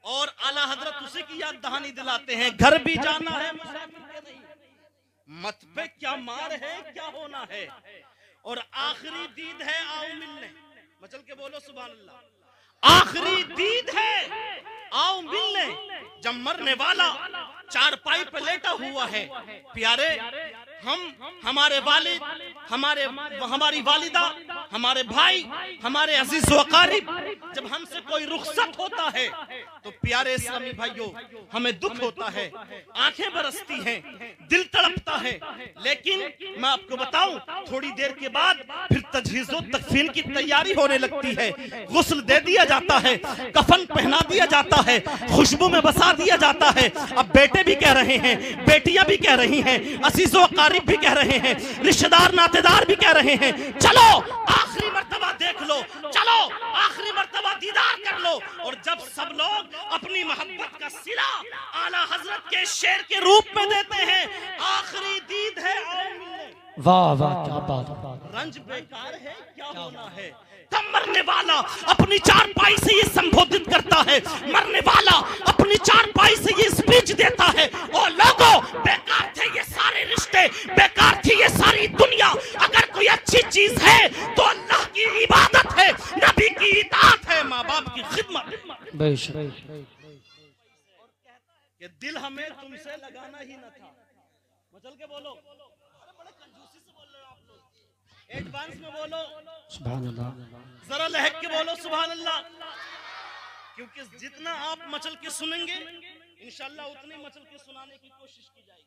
और आला हजरत उसी की याद दहानी दिलाते हैं, घर भी जाना है मुसाफिर के नहीं, मत पे क्या मार है क्या होना है, और आखिरी दीद है आओ मिलने, मचल के बोलो सुभान अल्लाह। आखिरी दीद है आओ मिलने, जब मरने वाला चारपाई पे लेटा हुआ है। प्यारे, हम हमारे वालिद, हमारी वालिदा, हमारे भाई, हमारे अजीज व अकारिब, जब हमसे कोई रुखसत होता है तो प्यारे इस्लामी भाइयों हमें दुख होता है, आंखें बरसती हैं, दिल तड़पता है। लेकिन मैं आपको बताऊं, थोड़ी देर के बाद फिर तजहीज़ो तकफीन की तैयारी होने लगती है, गुस्ल दे दिया जाता है, कफन पहना दिया जाता है, खुशबू में बसा दिया जाता है। अब बेटे भी कह रहे हैं, बेटियां भी कह रही हैं, अजीजो अकारिब भी कह रहे हैं, रिश्तेदार नातेदार भी कह रहे हैं, चलो आखिरी मर्तबा देख लो, चलो आखिरी मर्तबा दीदार कर लो। और जब सब लोग अपनी मोहब्बत का सिला आला हजरत के शेर के रूप में देते हैं, आखिरी दीद है आओ मिलने, वाह वाह क्या बात, रंज बेकार है क्या होना है। तब मरने वाला अपनी चारपाई से ये संबोधित करता है, मरने वाला अपनी चारपाई से ये स्पीच देता है, ओ लोगों बेकार थे ये सारे रिश्ते, बेकार थी ये सारी दुनिया, अगर कोई अच्छी चीज है तो अल्लाह की इबादत है, नबी की इताअत है, माँ बाप की खिदमत। ये दिल हमें तुमसे लगाना ही न था, मचल के बोलो, बड़े कंजूसी से बोल रहे हो आप लोग, एडवांस में बोलो सुभान अल्लाह, जरा लहक के बोलो सुभान अल्लाह, क्योंकि जितना आप मचल के सुनेंगे इंशाल्लाह उतनी मचल के सुनाने की कोशिश की जाएगी।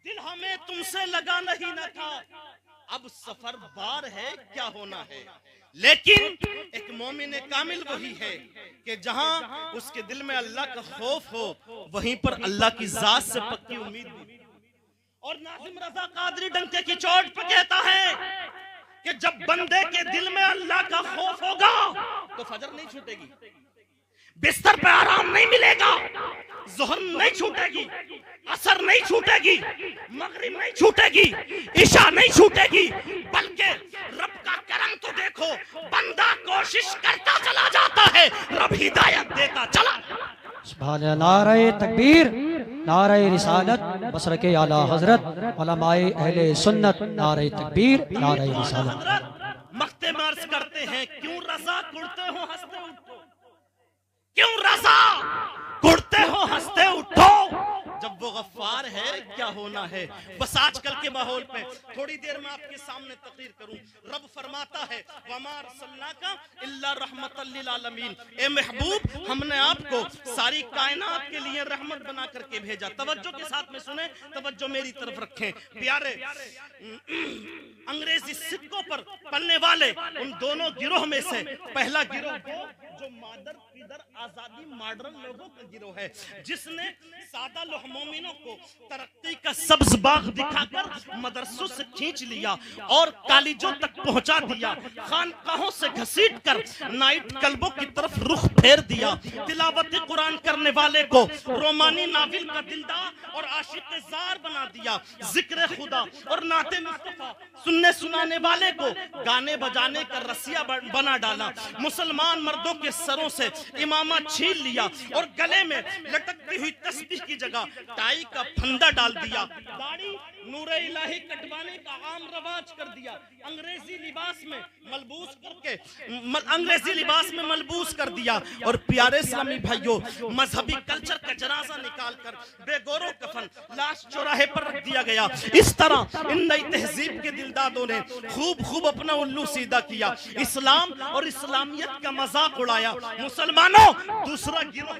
दिल हमें तुमसे लगाना ही न था, अब सफर बार है क्या होना है। लेकिन एक मोमिन कामिल वही है कि जहां उसके दिल में अल्लाह का खौफ हो, वहीं पर अल्लाह की जात से पक्की उम्मीद भी। और नाज़िम रज़ा कादरी डंके की चोट पर कहता है कि जब बंदे के दिल में अल्लाह का खौफ होगा तो फजर नहीं छूटेगी, बिस्तर पे आराम नहीं मिलेगा, ज़ोहर नहीं छूटेगी, असर नहीं छूटेगी, मगरिब नहीं छूटेगी, ईशा नहीं छूटेगी, बल्कि रब का करम तो देखो, बंदा कोशिश करता चला जाता है, रब हिदायत देता चला। सुभान अल्लाह, नारे तकबीर, नारे रिसालत, मसरके आला हजरत, उलमाए अहले सुन्नत, नारे तकबीर, नारे रिसालत। मख्ते मार्च करते हैं, क्यों रज़ा कुड़ते हो हंसते उठो, क्यों रज़ा कुड़ते हो हंसते उठो, जब वो गफ्फार है क्या होना है। बस आजकल के माहौल पे थोड़ी देर में आपके सामने तकरीर करूं। रब फरमाता है वमा अरसलनाका इल्ला रहमतल लिल आलमीन, ए महबूब हमने आपको सारी कायनात के लिए रहमत बना करके भेजा। तवज्जो के साथ में सुने, तवज्जो मेरी तरफ रखें प्यारे। अंग्रेजी सिक्कों पर पलने वाले उन दोनों गिरोह में से पहला गिरोह जो मादर पिदर आजादी मॉडर्न लोगों का गिरोह है, जिसने सादा मोमिनों को तरक्की का सब्ज बाग दिखाकर मदरसों से खींच लिया और कॉलेजों तक पहुंचा दिया, खानकाहों से घसीट कर नाइट क्लबों की तरफ रुख फेर दिया, तिलावत कुरान करने वाले को रोमानी नाविल का दिलदार और आशिक जार बना दिया, जिक्र खुदा और नाते मुस्तफा सुनने सुनाने वाले को गाने बजाने का रसिया बना डाला, मुसलमान मर्दों के सरों से इमामा छीन लिया और गले में लटकती हुई तस्बीह की जगह टाई का फंदा डाल दिया, दाढ़ी नूरे इलाही कटवाने का आम रवाज कर दिया, अंग्रेजी लिबास में मलबूस कर दिया। और प्यारे इस्लामी भाइयों, मजहबी कल्चर का जनाजा निकालकर बेगोरो कफन लाश चौराहे पर रख दिया गया। इस तरह इन नई तहजीब के दिलदादों ने खूब अपना उल्लू सीधा किया, इस्लाम और इस्लामियत का मजाक उड़ाया। मुसलमानों, दूसरा गिरोह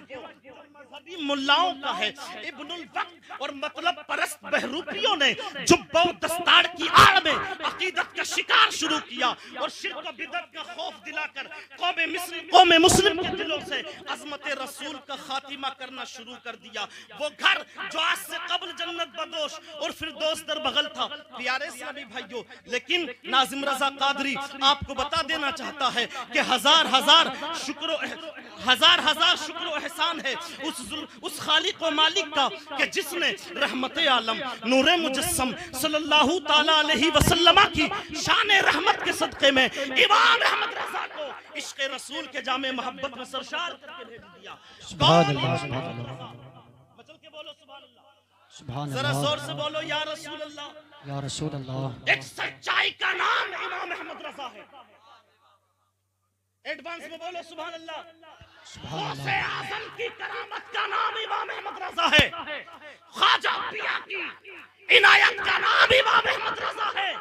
मजहबी मुल्लाओं का है, इब्नुल वक्त और मतलब परस्त बहरूपियों ने जुब्बा और दस्तार की आड़ में अकीदत का शिकार शुरू किया और शिर्क और बिदअत का खौफ दिलाकर कौम मुस्लिम के दिलों से अज़मत रसूल का खातिमा करना शुरू कर दिया। वो घर जो आज से कबल जन्नत बदोश और फिरदौस दर बगल था। प्यारे इस्लामी भाइयों, लेकिन नाज़िम रज़ा कादरी आपको बता देना चाहता है कि हजार हजार शुक्र व एहसान है उस खालिक व मालिक का कि जिसने रहमत आलम नूरे मुजस्सम सल्लल्लाहु ताला अलैहि वसल्लम की शान रहमत के सदक़े में इमाम रहमत रज़ा को इश्क रसूल के जामे मोहब्बत में सरशार करके भेज दिया। सुभान अल्लाह, सुभान अल्लाह, मचल के बोलो सुभान अल्लाह, सुभान जरा अल्लाह, जोर से बोलो या रसूल अल्लाह। या रसूल अल्लाह। एक सच्चाई का नाम इमाम अहमद रजा है। एडवांस में बोलो सुभान अल्लाह। सुभान गौसे अल्लाह। आजम की करामत का नाम इमाम अहमद रजा है। ख्वाजा पिया की इनायत का नाम इमाम अहमद रजा है।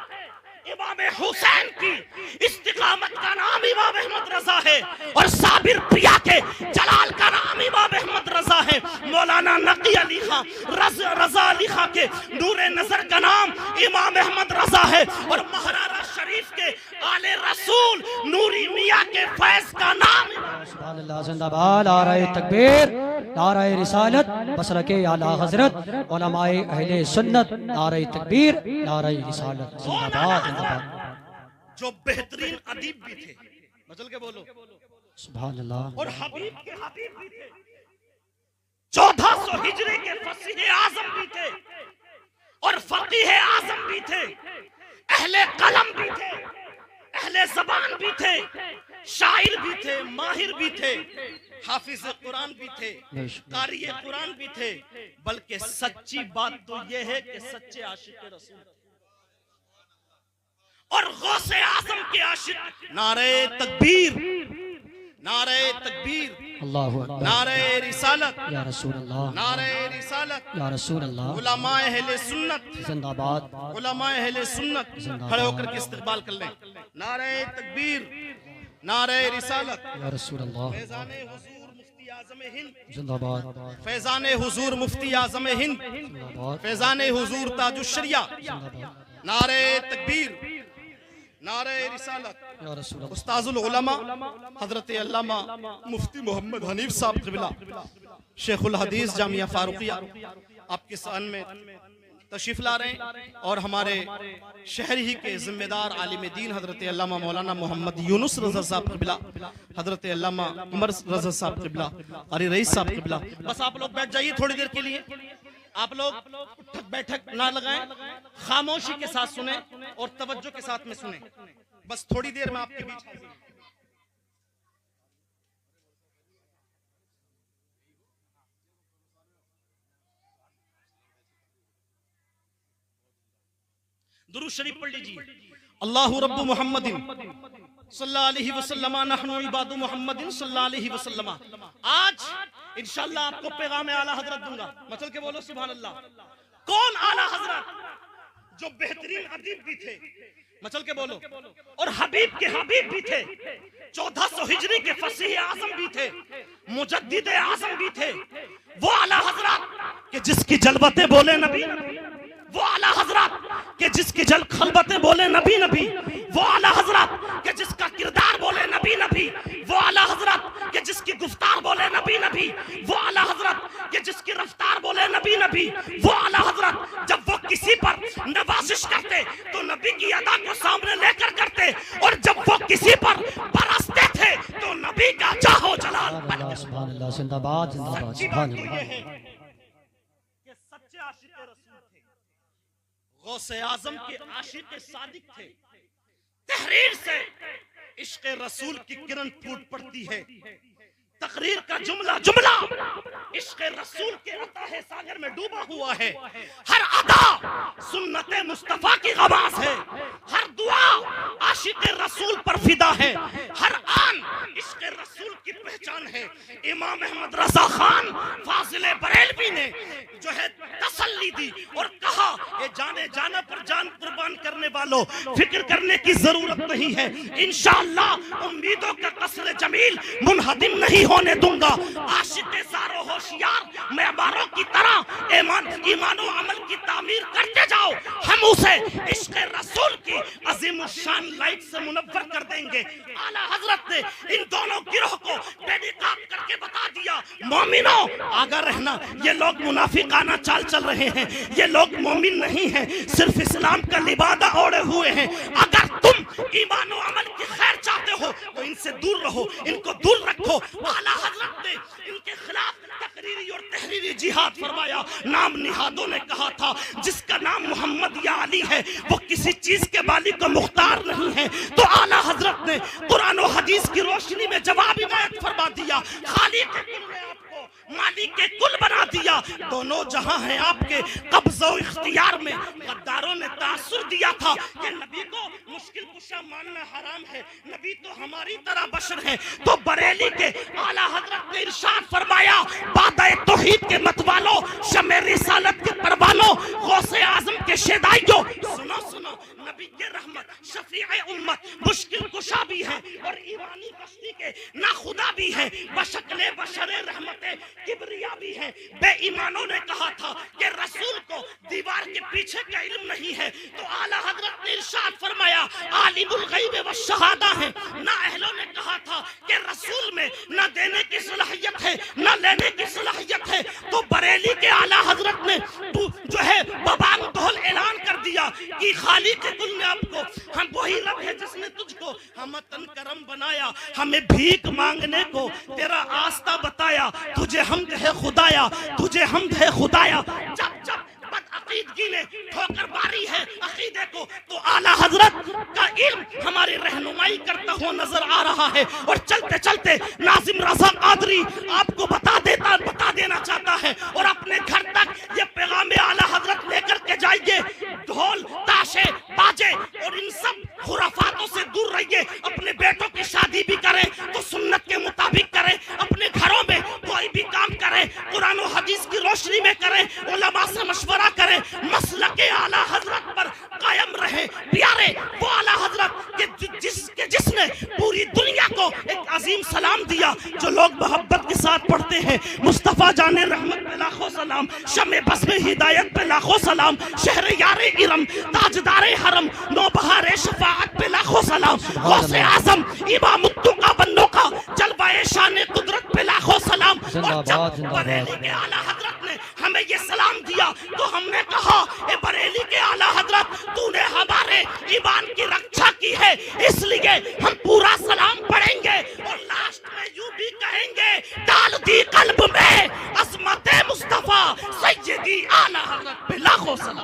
इमाम हुसैन की इस्तिकामत का नाम इमाम अहमद रजा है। और साबिर पिया के जलाल का नाम इमाम अहमद रजा है। मौलाना नकी अली खां रजा अली खां के नूरे नजर का नाम इमाम अहमद रजा है। और महाराणा शरीफ के आले रसूल नूरी मियां के फैज का नाम सुभान अल्लाह, जिंदाबाद। नारे तकबीर, नारे रिसालत, बसरके आला हजरत, उलमाए अहले सुन्नत, नारे तकबीर, नारे रिसालत, जिंदाबाद, जिंदाबाद। जो बेहतरीन अदीब भी थे, बचल के बोलो सुभान अल्लाह। और हबीब के हबीब भी थे। 1400 हिजरी के फसीह आजम भी थे और फकीह आजम भी थे। अहले कलम भी थे, अहले जबान भी थे, शायर भी थे, माहिर भी थे, हाफिज कुरान भी थे, कारी कुरान भी थे। बल्कि सच्ची बात तो यह है कि सच्चे आशिक रसूल और गौसे आजम के आशिक। नारे तकबीर, नारे तकबीर, अल्लाहु अकबर, नारे रिसालत, या रसूल अल्लाह, नारे रिसालत, या रसूल अल्लाह, उलमाए अहले सुन्नत, जिंदाबाद, उलमाए अहले सुन्नत खड़े होकर के इस्तकबाल कर लें। नारे तकबीर, नारे रिसालत, या रसूल अल्लाह, फैजाने हुजूर मुफ्ती आज़म हिंद, जिंदाबाद, फैजाने हुजूर मुफ्ती आज़म हिंद, जिंदाबाद, फैजाने हुजूर ताजुश्शरिया। जिंदाबाद, नारे तकबीर, नारे रिसालत। या रसूल अल्लाह। उस्ताजुल उलमा हजरत अल्लामा मुफ्ती मोहम्मद हनीफ साहब क़िबला शेखुल हदीस जामिया फारूकिया आपके सान में तशरीफ ला रहे हैं। और हमारे शहर ही के जिम्मेदार आलिम दीन हजरत अल्लामा मौलाना मोहम्मद यूनुस रज़ा साहब क़िबला, हजरत अल्लामा उमर रज़ा साहब क़िबला, अली रईस साहब क़िबला। बस आप लोग बैठ जाइए थोड़ी देर के लिए। आप लोग उठक बैठक ना लगाएं, खामोशी के साथ सुने और तवज्जो के साथ में सुने। बस थोड़ी देर में आपके बीच हाजिर हूं। दुरूद शरीफ पढ़ लीजिए। अल्लाहु रब्बु मुहम्मदिन सल्लल्लाहु अलैहि वसल्लम नहनु इबादु मुहम्मदिन सल्लल्लाहु अलैहि वसल्लम। आज इंशाअल्लाह आपको पैगाम आला हजरत दूंगा। मतलब के बोलो सुभान अल्लाह। कौन आला हजरत? जो बेहतरीन अदीब भी थे, मचल के बोलो, और हबीब के हबीब भी थे। 1400 हिजरी के फसीह आजम भी थे, मुजद्दिद आजम भी थे। वो आला हजरत के जिसकी जलवतें बोले नबी, वो आला हजरत के जिसकी जल खलबतें बोले नबी नबी, वो आला हजरत के जिसका किरदार बोले नबी नबी, वो आला हजरत के जिसकी गुफ्तार बोले नबी नबी, वो आला हजरत के जिसकी रफ्तार बोले नबी नबी, वो आला हजरत जब वो किसी पर नवाजिश करते तो नबी की अदा को सामने लेकर करते, और जब वो किसी पर बरसते थे तो नबी का जाहो जलाल। सुभान अल्लाह, जिंदाबाद, जिंदाबाद, सुभान अल्लाह। सच्चे आशिक रसूल थे, गौसे आजम के आशिक सादिक थे। तहरीर से इश्क रसूल की किरण फूट पड़ती है। तकरीर का जुमला जुमला इश्क रसूल के अताहे सागर में डूबा हुआ है। हर अदा सुन्नते मुस्तफा की गवास है, हर दुआ आशिक रसूल पर फिदा है, हर आन इश्क रसूल की पहचान है। इमाम अहमद रजा खान फाजिले बरेलवी ने जो है तसल्ली दी और कहा, ये जाने जाना पर जान कुर्बान करने वालों, फिक्र करने की जरूरत नहीं है। इंशाअल्लाह उम्मीदों का कसर जमील मुनहदिम नहीं होने दूंगा। आशिक़े ज़ारो होशियार मेहमानों की तरह ईमानो अमल की तामीर करते जाओ। हम उसे इश्क़ रसूल की अजीम शान लाइट से मुनव्वर कर देंगे। आला हजरत ने इन दोनों गिरोह को बेनिकाब करके बता दिया, मोमिनो आगा रहना, ये लोग मुनाफिकाना चाल चल रहे हैं, ये लोग मोमिन नहीं हैं, सिर्फ इस्लाम का लिबादा ओढ़े हुए हैं। अगर तुम ईमानो अमल की खैर चाहते हो तो इनसे दूर रहो, इनको दूर रखो। आला हजरत ने इनके खिलाफ तकरीरी और तहरीरी जिहाद फरमाया। नाम निहादों ने कहा था जिसका नाम मोहम्मद या अली है वो किसी चीज के मालिक का मुख्तार नहीं है। तो आला हजरत ने कुरान और हदीस की रोशनी में जवाब इनायत फरमा दिया। खालिक के कुल ने आपको मालिक के कुल बना दिया। दोनों जहां हैं आपके कब्ज़ो इख्तियार में। गद्दारों ने तासुर दिया था कि नबी को मुश्किल कुशा मानना हराम है, नबी तो हमारी तरह बशर है। तो बरेली के आला हजरत ने इरशाद फरमाया, बादा तौहीद के मतवालों, शमे रिसालत के परवानों, गौसे आजम के शेदाइयों, सुनो सुनो, नबी के रहमत, शफीए उम्मत, मुश्किल कुशा भी है और ईरानी कश्ती के नाखुदा भी है, बशकले बशरे रहमते किबरिया भी है। बेईमानों ने कहा था कि रसूल को दीवार के पीछे का इल्म नहीं है। तो आला हजरत ने इरशाद फरमाया, आलिमुल गैब व शहादा है। ना अहलों ने कहा था कि रसूल में न देने की सलाहियत है न लेने की सलाहियत है। तो बरेली के आला हजरत ने जो है बबान तोहल ऐलान कर दिया कि खालिक के कुल ने आपको, हम वही रब है जिसने तुझको हमतन करम बनाया, हमें भीख मांगने को तेरा आस्था बताया। तुझे हमद है खुदाया, तुझे हमद है खुदाया। जब जब बदअकीदगी ने ठोकर मारी है अकीदे को, तो आला हजरत का इल्म हमारी रहनुमाई करता हुआ नजर आ रहा है। और चलते चलते नाजिम रज़ा कादरी आपको बता देना चाहता है और अपने घर तक ये पैगाम आला हजरत लेकर के जाइए। ढोल ताशे बाजे और इन सब खुराफातों से दूर रहिए। अपने बेटों की शादी भी करें तो सुन्नत के मुताबिक करें, अपने घरों में कोई भी काम करें कुरान और हदीस की रोशनी में करें, उलमा से मशवरा करें, मसलके आला हजरत पर कायम रहे। प्यारे वो आला हजरत जिसने पूरी दुनिया को एक अजीम सलाम दिया जो लोग मोहब्बत के साथ पढ़ते हैं। मुस्तफ़ा जाने रहमत पे लाखों सलाम, शमे बस्मे हिदायत पे लाखों सलाम, शहर यारे इरम ताजदारे हरम, नौबहारे शफाअत पे लाखों सलाम, गौसे आजम इमाम मुत्तुका बन्नों का जलवाए शान कुदरत पे लाखों सलाम। और जब बरेली के आला हजरत ने हमें ये सलाम दिया तो हमने कहा, ए बरेली के आला हजरत तूने हमारे ईमान की रक्षा की है, इसलिए हम पूरा सलाम पढ़ेंगे और लास्ट में यूं भी कहेंगे, डाल दी कल्ब में अज़मत मुस्तफ़ा सैयदी आला हजरत पे लाखों सलाम।